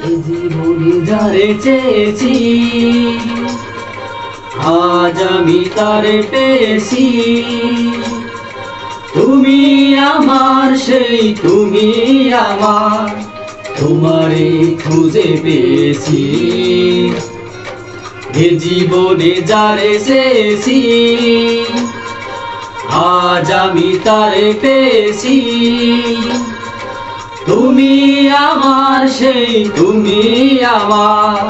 এ জীবনে যারে চেয়েছি আজ আমি তারে পেয়েছি। তুমি আমার সেই তুমি আমার, তোমারে খুঁজে পেয়েছি। এ জীবনে যারে চেয়েছি আজ আমি তারে পেয়েছি। তুমি আমার সেই তুমি আমার,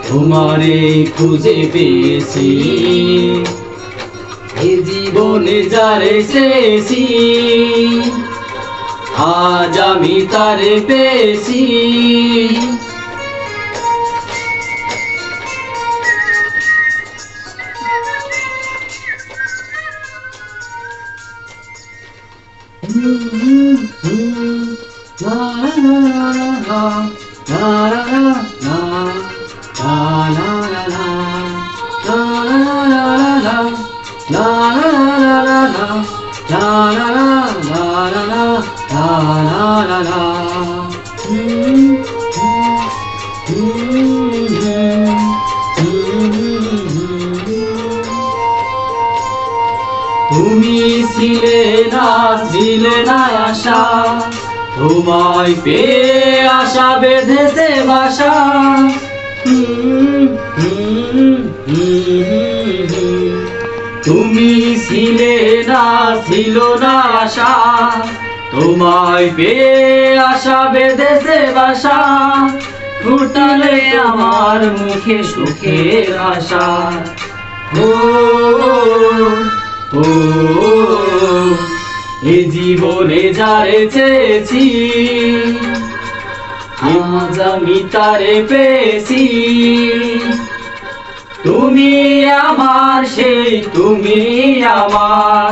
তোমারে খুঁজে পেয়েছি। এ জীবনে যারে চেয়েছি আজ আমি তারে পেয়েছি। তুমি ছিলে না আশা, তোমায় পেয়ে আশা বেঁধেছে বাসা। তুমি ছিল না আশা, তোমায় পেয়ে আশা বেঁধেছে বাসা। ফুটালে আমার মুখে সুখের আশা। ও ও এ জীবনে যারে চেয়েছি আজ আমি তারে পেয়েছি। তুমি আমার সেই তুমি আমার,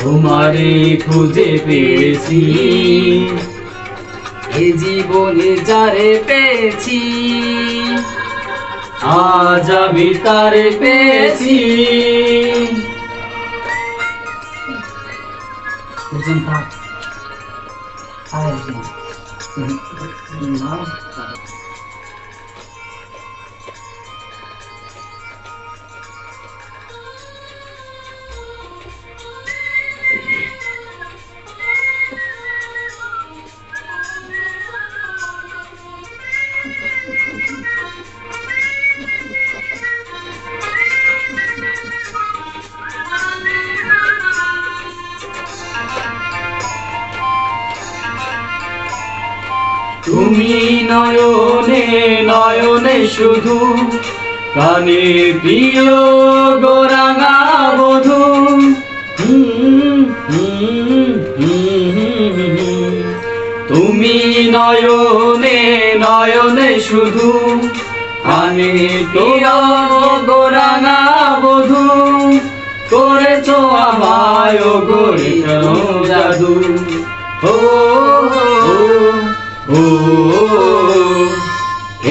তোমারে খুঁজে পেয়েছি। এ জীবনে যারে পেয়েছি আজ আমি তারে পেয়েছি। তুমি নয়নে নয়নে শুধু, কানে প্রিয় গোরাঙা বধূ। তুমি নয়নে নয়নে শুধু, কানে প্রিয় গোরাঙা বধূ। করেছো আমায় গরিব জাদু। ও ও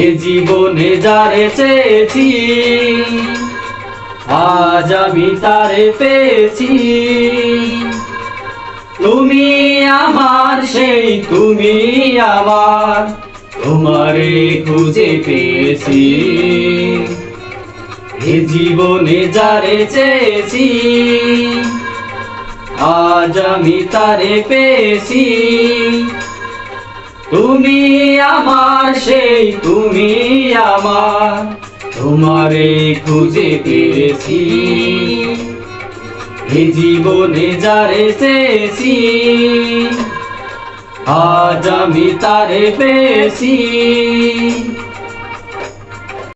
এ জীবনে যারে চেয়েছি আজ আমি তারে পেয়েছি। তুমি আমার সেই তুমি আমার, তোমারে খুঁজে পেয়েছি। এ জীবনে যারে চেয়েছি আজ আমি তারে পেয়েছি। তুমি আমার সেই তুমি আমার, তোমারে খুঁজে পেয়েছি। এ জীবনে যারে চেয়েছি আজ আমি তারে পেয়েছি।